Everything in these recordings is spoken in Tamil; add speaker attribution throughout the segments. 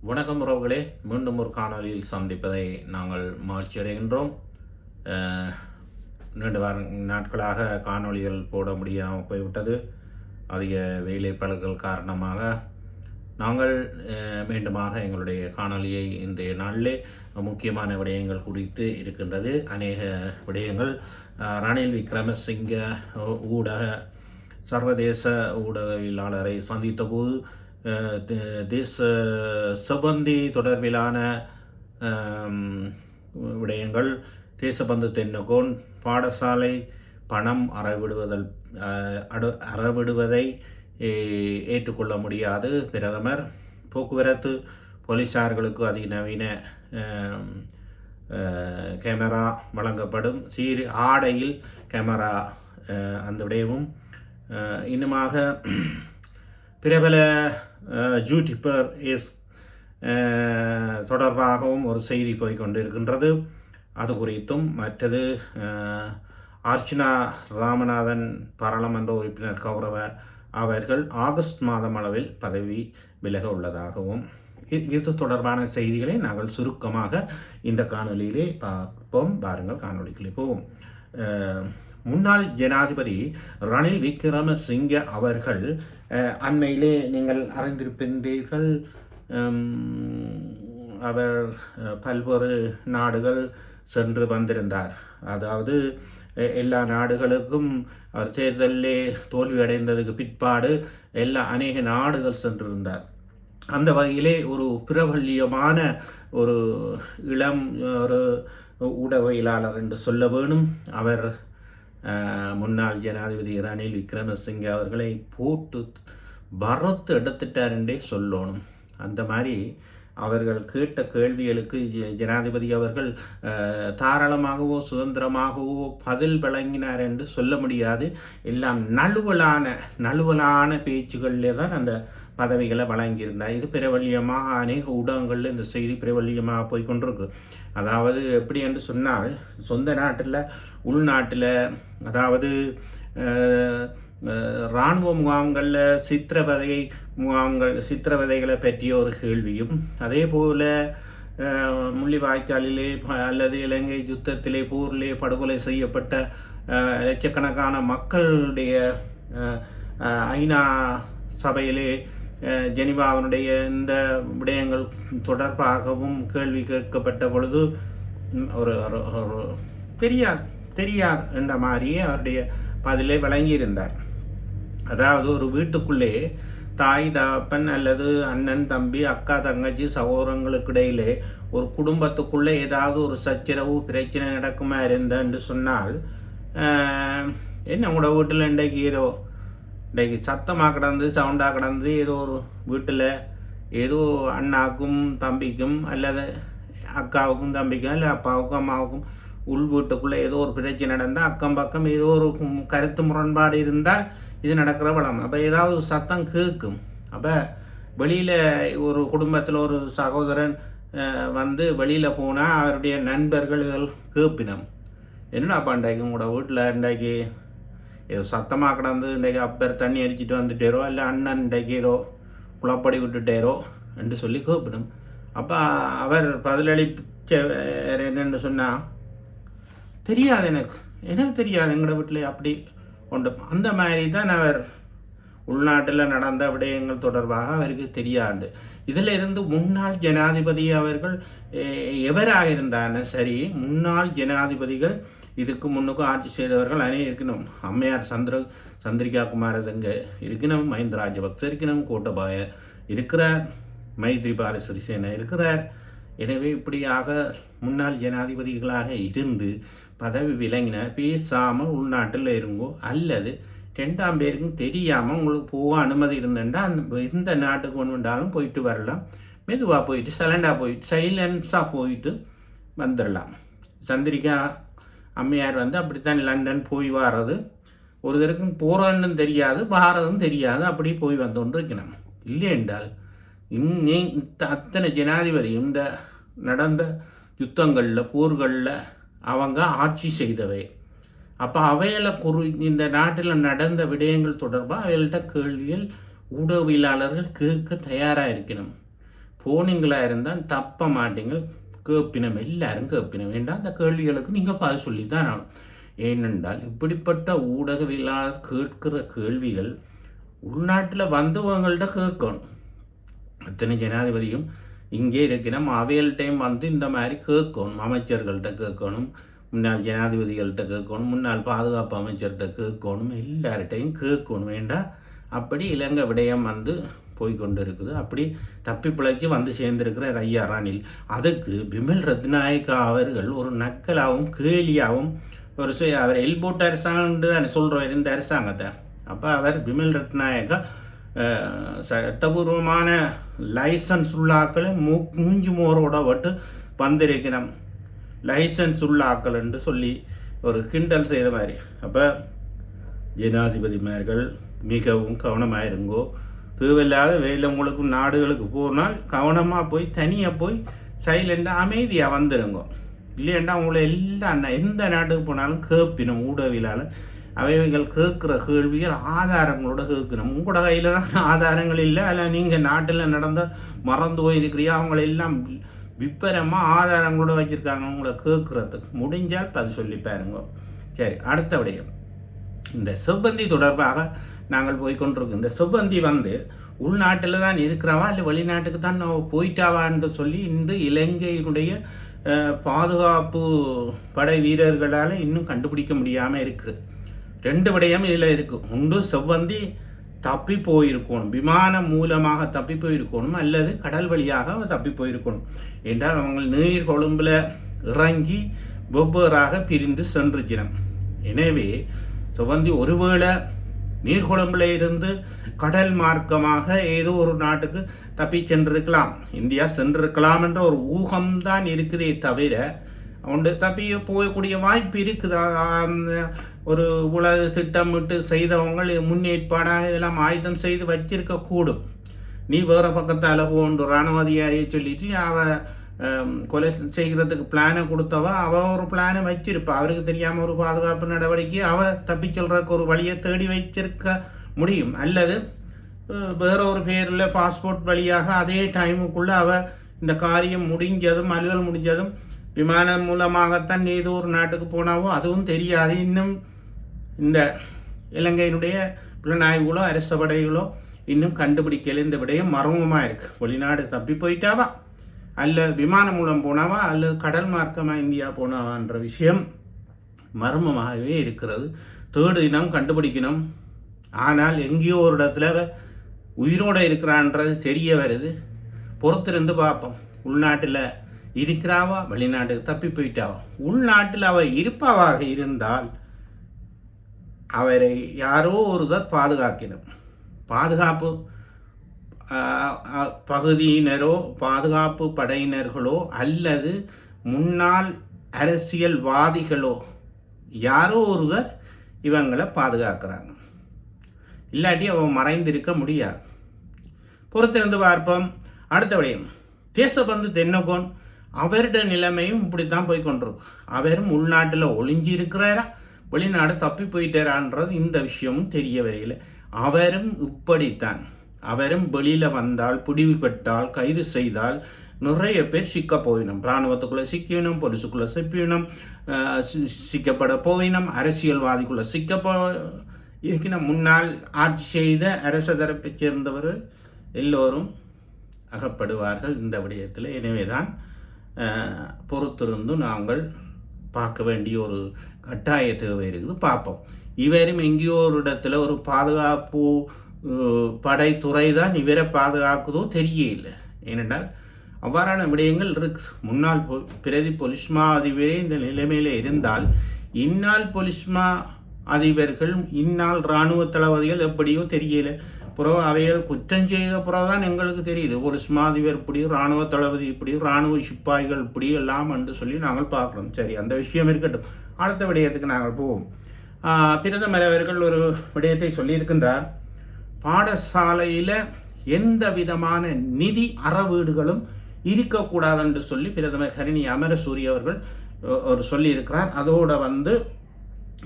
Speaker 1: வணக்கம் உறவுகளே, மீண்டும் ஒரு காணொலியில் சந்திப்பதை நாங்கள் மகிழ்ச்சி அடைகின்றோம். நீண்ட நாட்களாக காணொளிகள் போட முடியாமல் போய்விட்டது. அதிக வேலை பழுக்கள் காரணமாக நாங்கள் மீண்டுமாக எங்களுடைய காணொலியை இன்றைய நாளிலே முக்கியமான விடயங்கள் குறித்து இருக்கின்றது. அநேக விடயங்கள் ரணில் விக்ரமசிங்க சர்வதேச ஊடகவியலாளரை சந்தித்த போது தேச செவ்வந்தி தொடர்பிலான விடயங்கள், தேசபந்து தென்னகோன், பாடசாலை பணம் அறவிடுவதை ஏற்றுக்கொள்ள முடியாது பிரதமர், போக்குவரத்து போலீசார்களுக்கு அதிநவீன கேமரா வழங்கப்படும், ஆடையில் கேமரா, அந்த விடயமும் இன்னுமாக பிரபல யூடியூபர் தொடர்பாகவும் ஒரு செய்தி போய்கொண்டிருக்கின்றது. அது குறித்தும் மற்றது அர்ச்சனா ராமநாதன் பாராளுமன்ற உறுப்பினர் கௌரவ அவர்கள் ஆகஸ்ட் மாதம் அளவில் பதவி விலக உள்ளதாகவும், இது தொடர்பான செய்திகளை நாங்கள் சுருக்கமாக இந்த காணொலியிலே பார்ப்போம். பாருங்கள், காணொலிகளே போவோம். முன்னாள் ஜனாதிபதி ரணில் விக்ரமசிங்க அவர்கள் அண்மையிலே நீங்கள் அறிந்திருக்கின்றீர்கள், அவர் பல்வேறு நாடுகள் சென்று வந்திருந்தார். அதாவது எல்லா நாடுகளுக்கும் அவர் தேர்தலிலே தோல்வி அடைந்ததுக்கு பிற்பாடு அநேக நாடுகள் சென்றிருந்தார். அந்த வகையிலே ஒரு பிரபல்யமான ஒரு இளம் ஒரு ஊடகவியலாளர் என்று சொல்ல வேணும். அவர் முன்னாள் ஜனாதிபதி ரணில் விக்ரமசிங்க அவர்களை போட்டு வறுத்து எடுத்துட்டார் என்றே சொல்லணும். அந்த மாதிரி அவர்கள் கேட்ட கேள்விகளுக்கு ஜனாதிபதி அவர்கள் தாராளமாகவோ சுதந்திரமாகவோ பதில் வழங்கினார் என்று சொல்ல முடியாது. எல்லாம் நழுவலான பேச்சுகளிலே தான் அந்த பதவிகளை வழங்கியிருந்தார். இது பிரபல்யமாக அநேக ஊடகங்களில் இந்த செய்தி பிரபல்யமாக போய்கொண்டிருக்கு. அதாவது எப்படி என்று சொன்னால், சொந்த நாட்டில் உள்நாட்டில், அதாவது இராணுவ முகாம்களில் சித்திரவதைகளை பற்றிய ஒரு கேள்வியும், அதே போல் முள்ளிவாய்க்காலிலே அல்லது இலங்கை யுத்தத்திலே போரிலே படுகொலை செய்யப்பட்ட லட்சக்கணக்கான மக்களுடைய ஐநா சபையிலே ஜெனிவாவினுடைய இந்த விடயங்கள் தொடர்பாகவும் கேள்வி கேட்கப்பட்ட பொழுது ஒரு தெரியாது என்ற மாதிரியே அவருடைய பதிலை வழங்கியிருந்தார். அதாவது ஒரு வீட்டுக்குள்ளே தாய் தகப்பன் அல்லது அண்ணன் தம்பி அக்கா தங்கச்சி சகோதரங்களுக்கு இடையிலே ஒரு குடும்பத்துக்குள்ளே ஏதாவது ஒரு சச்சரவு பிரச்சனை நடக்குமா என்று சொன்னால், என்ன உங்களோட வீட்டில் இன்றைக்கு சத்தமாக கிடந்து சவுண்டாக கிடந்து ஏதோ ஒரு வீட்டில் ஏதோ அண்ணாவுக்கும் தம்பிக்கும் அல்லது அக்காவுக்கும் தம்பிக்கும் இல்லை அப்பாவுக்கும் அம்மாவுக்கும் உள் வீட்டுக்குள்ளே ஏதோ ஒரு பிரச்சனை நடந்தால், அக்கம் பக்கம் ஏதோ ஒரு கருத்து முரண்பாடு இருந்தால் இது நடக்கிற வளம். அப்போ ஏதாவது ஒரு சத்தம் கேட்கும். அப்போ வெளியில் ஒரு குடும்பத்தில் ஒரு சகோதரன் வந்து வெளியில் போனால் அவருடைய நண்பர்கள் கேட்பினம், என்னடாப்பா இன்றைக்கு உங்களோட வீட்டில் இன்றைக்கு ஏதோ சத்தமாக கிடந்து இன்றைக்கு அப்பர் தண்ணி அடிச்சுட்டு வந்துட்டேரோ, இல்லை அண்ணன் இன்றைக்கு ஏதோ குளப்படி விட்டுட்டேரோ என்று சொல்லி கேட்பிடும். அப்போ அவர் பதிலளிக்க என்னென்னு சொன்னால், தெரியாது, எனக்கு தெரியாது, எங்களோட வீட்டில் அப்படி உண்டு. அந்த மாதிரி தான் அவர் உள்நாட்டில் நடந்த விடயங்கள் தொடர்பாக அவருக்கு தெரியாது. இதில் இருந்து முன்னாள் ஜனாதிபதி அவர்கள் எவராக இருந்தாலும் சரி, முன்னாள் ஜனாதிபதிகள் இதுக்கு முன்னுக்கும் ஆட்சி செய்தவர்கள் அநேக இருக்கணும். அம்மையார் சந்திரிகா குமாரதுங்க இருக்கணும், மஹிந்த ராஜபக்ச இருக்கணும், கோட்டபாய இருக்கிறார், மைத்ரிபால சிறிசேனா இருக்கிறார். எனவே இப்படியாக முன்னாள் ஜனாதிபதிகளாக இருந்து பதவி விளங்கின பேசாமல் உள்நாட்டில் இருங்கோ, அல்லது 2ஆம் பேருக்கும் தெரியாமல் உங்களுக்கு போக அனுமதி இருந்தேன்டா எந்த நாட்டுக்கு கொண்டு வந்தாலும் போயிட்டு வரலாம். மெதுவாக போயிட்டு சைலன்ஸாக போயிட்டு வந்துடலாம். சந்திரிகா அம்மையார் வந்து அப்படித்தான் லண்டன் போய் வர்றது, ஒரு தருக்கும் போகிறன்னு தெரியாது, பாரதம் தெரியாது, அப்படி போய் வந்தோன்று இருக்கணும். இல்லை என்றால் அத்தனை ஜனாதிபதி இந்த நடந்த யுத்தங்களில் போர்களில் அவங்க ஆட்சி செய்தவை. அப்போ அவையில் இந்த நாட்டில் நடந்த விடயங்கள் தொடர்பாக அவைகள்கிட்ட கேள்விகள் ஊடகவியலாளர்கள் கேட்க தயாராக இருக்கணும். போனீங்களா இருந்தால் தப்ப மாட்டீங்க. கேட்பினம், எல்லாரும் கேட்பினம் வேண்டாம். அந்த கேள்விகளுக்கு நீங்கள் பதில் சொல்லித்தான் ஆகணும். ஏனென்றால் இப்படிப்பட்ட ஊடகவியலாளர் கேட்கிற கேள்விகள் உள்நாட்டில் வந்தவங்கள்ட்ட கேட்கணும். அத்தனை ஜனாதிபதியும் இங்கே இருக்கணும், அவையல் டைம் வந்து இந்த மாதிரி கேட்கணும். அமைச்சர்கள்ட்ட கேட்கணும், முன்னாள் ஜனாதிபதிகள்கிட்ட கேட்கணும், முன்னாள் பாதுகாப்பு அமைச்சர்கிட்ட கேட்கணும், எல்லார்கிட்டையும் கேட்கணும் வேண்டாம். அப்படி இலங்கை விடயம் வந்து போய்கொண்டு இருக்குது. அப்படி தப்பி பிழைச்சி வந்து சேர்ந்திருக்கிற ஐயா ரணில், அதுக்கு பிமல் ரத்நாயக்கா அவர்கள் ஒரு நக்கலாகவும் கேலியாகவும் ஒரு அவர் எல்போட் அரசாங்கம் தான் சொல்கிறார் இந்த அரசாங்கத்தை. அப்போ அவர் பிமல் ரத்நாயக்கா சட்டபூர்வமான லைசன்ஸ் உள்ளாக்களை மூஞ்சி மோரோட விட்டு வந்திருக்கிறோம், லைசன்ஸ் உள்ளாக்கள் என்று சொல்லி ஒரு கிண்டல் செய்த மாதிரி. அப்போ ஜனாதிபதிமார்கள் மிகவும் கவனமாக இருங்கோ. தேவையில்லாத வேலை உங்களுக்கு நாடுகளுக்கு போனால் கவனமாக போய் தனியாக போய் சைலண்டாக அமைதியாக வந்துடுங்க. இல்லையண்டா உங்களை எல்லாம் எந்த நாட்டுக்கு போனாலும் கேட்பினும் ஊடகவியலால் அவைகள் கேட்குற கேள்விகள் ஆதாரங்களோட கேட்கணும். உங்களோட கையில் தான் ஆதாரங்கள் இல்லை, அதில் நீங்கள் நாட்டில் நடந்த மறந்து போயிருக்கிறியா அவங்களெல்லாம் விப்பரமாக ஆதாரங்களோட வச்சுருக்காங்க உங்களை கேட்குறதுக்கு. முடிஞ்சால் அது சொல்லி பாருங்க. சரி, அடுத்த விடயம் இந்த செவ்வந்தி தொடர்பாக நாங்கள் போய்கொண்டிருக்கோம். இந்த செவ்வந்தி வந்து உள்நாட்டில் தான் இருக்கிறவா இல்லை வெளிநாட்டுக்கு தான் போயிட்டாவான்னு சொல்லி இந்த இலங்கையினுடைய பாதுகாப்பு படை வீரர்களால் இன்னும் கண்டுபிடிக்க முடியாமல் இருக்குது. ரெண்டு விடயம் இதில் இருக்குது. ஒன்று செவ்வந்தி தப்பி போயிருக்கணும், விமானம் மூலமாக தப்பி போயிருக்கணும், அல்லது கடல் வழியாக தப்பி போயிருக்கணும். என்றால் அவங்க நீர் கொழும்பில் இறங்கி வெவ்வேறாக பிரிந்து சென்றுச்சினம். எனவே செவ்வந்தி ஒருவேளை நீர்கொழும்பில் இருந்து கடல் மார்க்கமாக ஏதோ ஒரு நாட்டுக்கு தப்பி சென்றிருக்கலாம், இந்தியா சென்றிருக்கலாம் என்ற ஒரு ஊகம்தான் இருக்குதே தவிர ஒன்று தப்பி போகக்கூடிய வாய்ப்பு இருக்குது. ஒரு உலக திட்டமிட்டு செய்தவங்க முன்னேற்பாடாக இதெல்லாம் ஆயுதம் செய்து வச்சிருக்க கூடும். நீ வேறு பக்கத்தால் போன்ற இராணுவ அதிகாரியை சொல்லிட்டு அவள் கொலை செய்கிறதுக்கு பிளானை கொடுத்தவா அவள் ஒரு பிளானை வச்சிருப்பா. அவருக்கு தெரியாமல் ஒரு பாதுகாப்பு நடவடிக்கை அவள் தப்பி செல்றதுக்கு ஒரு வழியை தேடி வச்சிருக்க முடியும். அல்லது வேற ஒரு பேரில் பாஸ்போர்ட் வழியாக அதே டைமுக்குள்ளே அவள் இந்த காரியம் முடிஞ்சதும் அலுவல் முடிஞ்சதும் விமானம் மூலமாகத்தான் ஏதோ ஒரு நாட்டுக்கு போனாவோ அதுவும் தெரியாது. இன்னும் இந்த இலங்கையினுடைய புலனாய்வுகளோ அரச படைகளோ இன்னும் கண்டுபிடிக்கல. இந்த விடயம் மர்மமாக இருக்குது. வெளிநாடு தப்பி போயிட்டாவா, அல்ல விமானம் மூலம் போனாவா, அல்லது கடல் மார்க்கமாக இந்தியா போனாவான்ற விஷயம் மர்மமாகவே இருக்கிறது. தேர்டு தினம் கண்டுபிடிக்கணும். ஆனால் எங்கேயோ ஒரு இடத்துல உயிரோடு இருக்கிறான்றது தெரிய வருது. பொறுத்திருந்து பார்ப்போம். உள்நாட்டில் இருக்கிறாவா, வெளிநாட்டுக்கு தப்பி போயிட்டாவா. உள்நாட்டில் அவள் இருப்பாவாக இருந்தால் அவரை யாரோ ஒருவர் பாதுகாக்கணும். பாதுகாப்பு பகுதியினரோ பாதுகாப்பு படையினர்களோ அல்லது முன்னாள் அரசியல்வாதிகளோ யாரோ ஒருவர் இவங்களை பாதுகாக்கிறாங்க. இல்லாட்டி அவன் மறைந்திருக்க முடியாது. பொறுத்திருந்து பார்ப்போம். அடுத்த விடயம் தேசபந்து தென்னகோன், அவருடைய நிலைமையும் இப்படித்தான் போய்கொண்டிருக்கும். அவரும் உள்நாட்டில் ஒளிஞ்சி இருக்கிறாரா, வெளிநாடு தப்பி போயிட்டாரான்றது இந்த விஷயமும் தெரிய வரையில். அவரும் இப்படித்தான். அவரும் வெளியில் வந்தால், பிடிபட்டால், கைது செய்தால் நிறைய பேர் சிக்க போயினும். இராணுவத்துக்குள்ளே சிக்கணும், போலீஸுக்குள்ளே சிப்பினும், சிக்கப்பட போயினும், அரசியல்வாதிக்குள்ளே இருக்கணும். முன்னால் ஆட்சி செய்த அரச தரப்பை சேர்ந்தவர்கள் எல்லோரும் அகப்படுவார்கள் இந்த விடயத்தில். எனவே தான் பொறுத்திருந்து நாங்கள் பார்க்க வேண்டிய ஒரு கட்டாய தேவை இருக்குது. பார்ப்போம். இவரும் எங்கேயோ ஒரு இடத்துல ஒரு பாதுகாப்பு படைத்துறை தான் இவரை பாதுகாக்குதோ தெரியல. ஏனென்றால் அவ்வாறான விடயங்கள் இருக்கு. முன்னாள் பிரதி பொலிஸ்மா அதிபரே இந்த நிலைமையில் இருந்தால் இந்நாள் பொலிஸ்மா அதிபர்கள், இந்நாள் இராணுவ தளபதிகள் எப்படியோ தெரியல. புறவு அவைகள் குற்றம் செய்த புறவு தான் எங்களுக்கு தெரியுது. பொலிஸ்மா அதிபர் இப்படி, இராணுவ தளபதி இப்படி, இராணுவ சிப்பாய்கள் இப்படி எல்லாம் என்று சொல்லி நாங்கள் பார்க்குறோம். சரி, அந்த விஷயம் இருக்கட்டும். அடுத்த விடயத்துக்கு நாங்கள் போவோம். பிரதமர் அவர்கள் ஒரு விடயத்தை சொல்லியிருக்கின்றார். பாடசாலையில் எந்த விதமான நிதி அறவீடுகளும் இருக்கக்கூடாது என்று சொல்லி பிரதமர் ஹரிணி அமரசூரி அவர்கள் ஒரு சொல்லியிருக்கிறார். அதோடு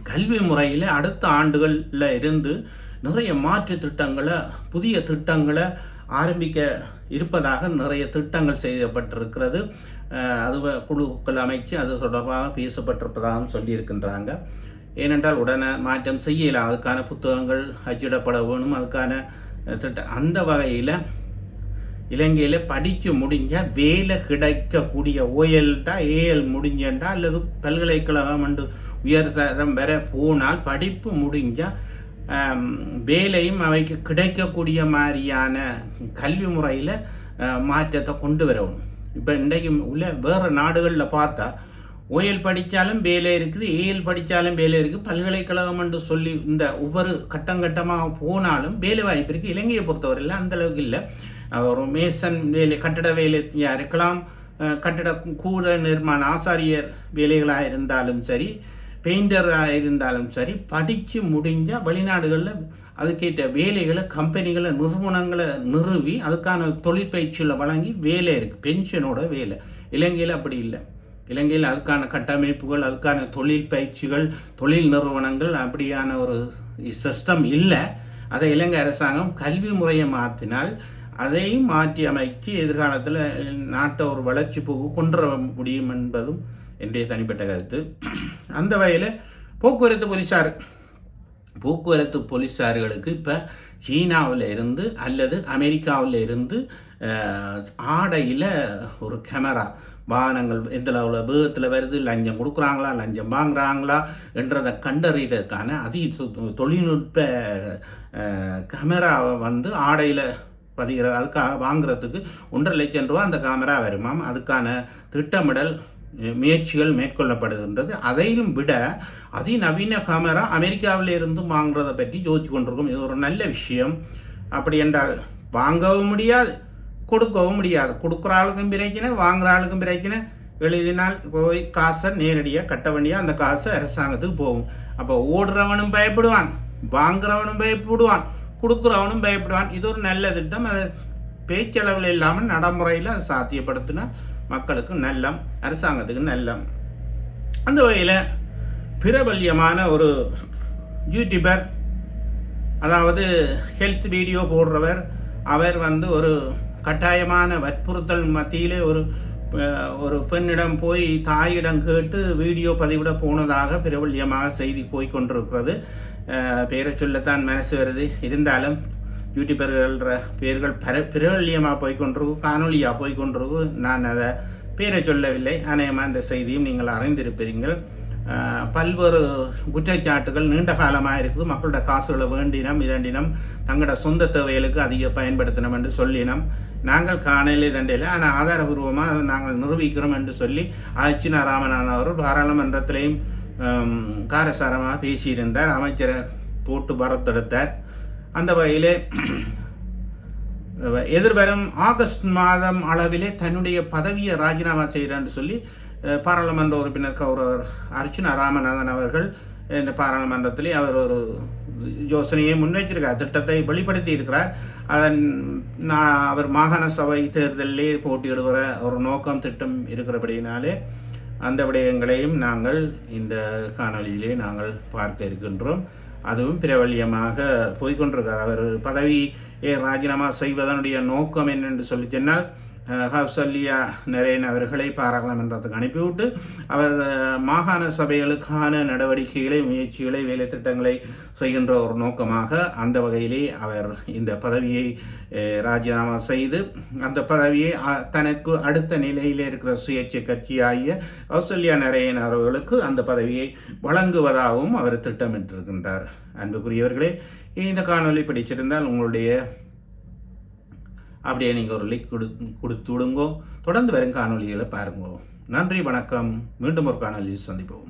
Speaker 1: கல்வி முறையில் அடுத்த ஆண்டுகளில் இருந்து நிறைய மாற்று திட்டங்களை, புதிய திட்டங்களை ஆரம்பிக்க இருப்பதாக நிறைய திட்டங்கள் செய்யப்பட்டிருக்கிறது. அது குழுக்கள் அமைச்சு அது தொடர்பாக பேசப்பட்டிருப்பதாகவும் சொல்லியிருக்கின்றாங்க. ஏனென்றால் உடனே மாற்றம் செய்யலாம், அதுக்கான புத்தகங்கள் அச்சிடப்பட வேணும், அதுக்கான திட்டம். அந்த வகையில் இலங்கையில் படித்து முடிஞ்சால் வேலை கிடைக்கக்கூடிய ஓஎல்டா ஏஎல் முடிஞ்சண்டா அல்லது பல்கலைக்கழகம் என்று உயர்தரம் வர போனால் படிப்பு முடிஞ்சால் வேலையும் அவைக்கு கிடைக்கக்கூடிய மாதிரியான கல்வி முறையில் மாற்றத்தை கொண்டு வரணும். இப்போ இன்றைக்கு உள்ள வேறு நாடுகளில் பார்த்தா ஓஎல் படித்தாலும் வேலை இருக்குது, ஏஎல் படித்தாலும் வேலை இருக்குது, பல்கலைக்கழகம் என்று சொல்லி இந்த ஒவ்வொரு கட்டமாக போனாலும் வேலை வாய்ப்பு இருக்குது. இலங்கையை பொறுத்தவரையில் அந்தளவுக்கு இல்லை. ஒரு மேசன் வேலை, கட்டட வேலையாக இருக்கலாம், கட்டட கூட நிர்மாண ஆசாரியர் வேலைகளாக இருந்தாலும் சரி, பெயிண்டராக இருந்தாலும் சரி, படித்து முடிஞ்சால் வெளிநாடுகளில் அதுக்கேற்ற வேலைகளை கம்பெனிகளை நிறுவனங்களை நிறுவி அதுக்கான தொழிற்பயிற்சியில் வழங்கி வேலை இருக்குது, பென்ஷனோட வேலை. இலங்கையில் அப்படி இல்லை. இலங்கையில் அதுக்கான கட்டமைப்புகள், அதுக்கான தொழில் பயிற்சிகள், தொழில் நிறுவனங்கள் அப்படியான ஒரு சிஸ்டம் இல்லை. அதை இலங்கை அரசாங்கம் கல்வி முறையை மாற்றினால் அதையும் மாற்றி அமைச்சு எதிர்காலத்தில் நாட்டை ஒரு வளர்ச்சி போக்கு கொண்டு வர முடியும் என்பதும் என்னுடைய தனிப்பட்ட கருத்து. அந்த வகையில் போக்குவரத்து போலீஸார்களுக்கு இப்போ சீனாவில் இருந்து அல்லது அமெரிக்காவில் இருந்து ஆடையில் ஒரு கேமரா, வாகனங்கள் எந்த அளவில் வேகத்தில் வருது, லஞ்சம் கொடுக்குறாங்களா, லஞ்சம் வாங்குறாங்களா என்றதை கண்டறிகிறதுக்கான தொழில்நுட்ப கேமராவை ஆடையில் பதிகிறது. அதுக்காக வாங்குறதுக்கு 1.5 லட்சம் ரூபா அந்த கேமரா வருமாம். அதுக்கான திட்டமிடல் முயற்சிகள் மேற்கொள்ளப்படுகின்றது. அதையும் விட அதிநவீன கேமரா அமெரிக்காவில் இருந்து வாங்குறதை பற்றி யோசிச்சு கொண்டிருக்கும். இது ஒரு நல்ல விஷயம். அப்படி என்றால் வாங்கவும் முடியாது, கொடுக்கவும் முடியாது. கொடுக்குற ஆளுக்கும் பிரச்சனை, வாங்குற ஆளுக்கும் பிரச்சனை. எழுதினால் போய் காசை நேரடியாக கட்ட வேண்டிய அந்த காசு அரசாங்கத்துக்கு போகும். அப்போ ஓடுறவனும் பயப்படுவான், வாங்குறவனும் பயப்படுவான், கொடுக்குறவனும் பயப்படுவான். இது ஒரு நல்ல திட்டம். அதை பேச்சளவில் இல்லாமல் நடைமுறையில் அதை சாத்தியப்படுத்தினா மக்களுக்கு நல்லம், அரசாங்கத்துக்கு நல்லம். அந்த வகையில் பிரபல்யமான ஒரு யூடியூபர், அதாவது ஹெல்த் வீடியோ போடுறவர், அவர் ஒரு கட்டாயமான வற்புறுத்தல் மத்தியிலே ஒரு பெண்ணிடம் போய் தாயிடம் கேட்டு வீடியோ பதிவிட போனதாக பிரபல்யமாக செய்தி போய்கொண்டிருக்கிறது. பேரை சொல்லத்தான் மனசு வருது. இருந்தாலும் யூடியூபர்கள்ற பேர்கள் பிரபல்யமாக போய்கொண்டிருக்கு, காணொலியாக போய்கொண்டிருக்கு. நான் அதை பேரை சொல்லவில்லை. அநேகமாக இந்த செய்தியும் நீங்கள் அறிந்திருப்பீர்கள். பல்வேறு குற்றச்சாட்டுகள் நீண்ட காலமாக இருக்குது. மக்களோட காசுகளை வேண்டினம் இதண்டினம் தங்களோட சொந்த தேவைகளுக்கு அதிக பயன்படுத்தினோம் என்று சொல்லினோம். நாங்கள் காணலே தண்டையில், ஆனால் ஆதாரபூர்வமாக நாங்கள் நிரூபிக்கிறோம் என்று சொல்லி அர்ச்சுனா ராமநாதன் அவர்கள் பாராளுமன்றத்திலையும் காரசாரமாக பேசியிருந்தார். அமைச்சரை போட்டு பரத்தெடுத்தார். அந்த வகையிலே எதிர்வரும் ஆகஸ்ட் மாதம் அளவிலே தன்னுடைய பதவியை ராஜினாமா செய்கிறான்னு சொல்லி பாராளுமன்ற உறுப்பினர் கௌரவர் அர்ச்சுனா ராமநாதன் அவர்கள் இந்த பாராளுமன்றத்திலே அவர் ஒரு யோசனையை முன்வைச்சிருக்கார், திட்டத்தை வெளிப்படுத்தி இருக்கிறார். அதன் அவர் மாகாண சபை தேர்தலிலே போட்டியிடுகிற ஒரு நோக்கம் திட்டம் இருக்கிறபடியினாலே அந்த விடயங்களையும் நாங்கள் இந்த காணொலியிலே நாங்கள் பார்க்க இருக்கின்றோம். அதுவும் பிரபல்யமாக போய்கொண்டிருக்கார். அவர் பதவியை ராஜினாமா செய்வதனுடைய நோக்கம் என்னென்று சொல்லி சொன்னால், கௌசல்யா நரேன் அவர்களை பாராளுமன்றத்துக்கு அனுப்பிவிட்டு அவர் மாகாண சபைகளுக்கான நடவடிக்கைகளை, முயற்சிகளை, வேலை திட்டங்களை செய்கின்ற ஒரு நோக்கமாக அந்த வகையிலே அவர் இந்த பதவியை ராஜினாமா செய்து அந்த பதவியை தனக்கு அடுத்த நிலையில் இருக்கிற சுயேட்சை கட்சியாகிய கௌசல்யா நரேன் அவர்களுக்கு அந்த பதவியை வழங்குவதாகவும் அவர் திட்டமிட்டிருக்கின்றார். அன்புக்குரியவர்களே, இந்த காணொலி பிடிச்சிருந்தால் உங்களுடைய அப்படியே நீங்கள் ஒரு லிங்க் கொடுத்து விடுங்கோ. தொடர்ந்து வரும் காணொலிகளை பாருங்கோ. நன்றி, வணக்கம். மீண்டும் ஒரு காணொலியில் சந்திப்போம்.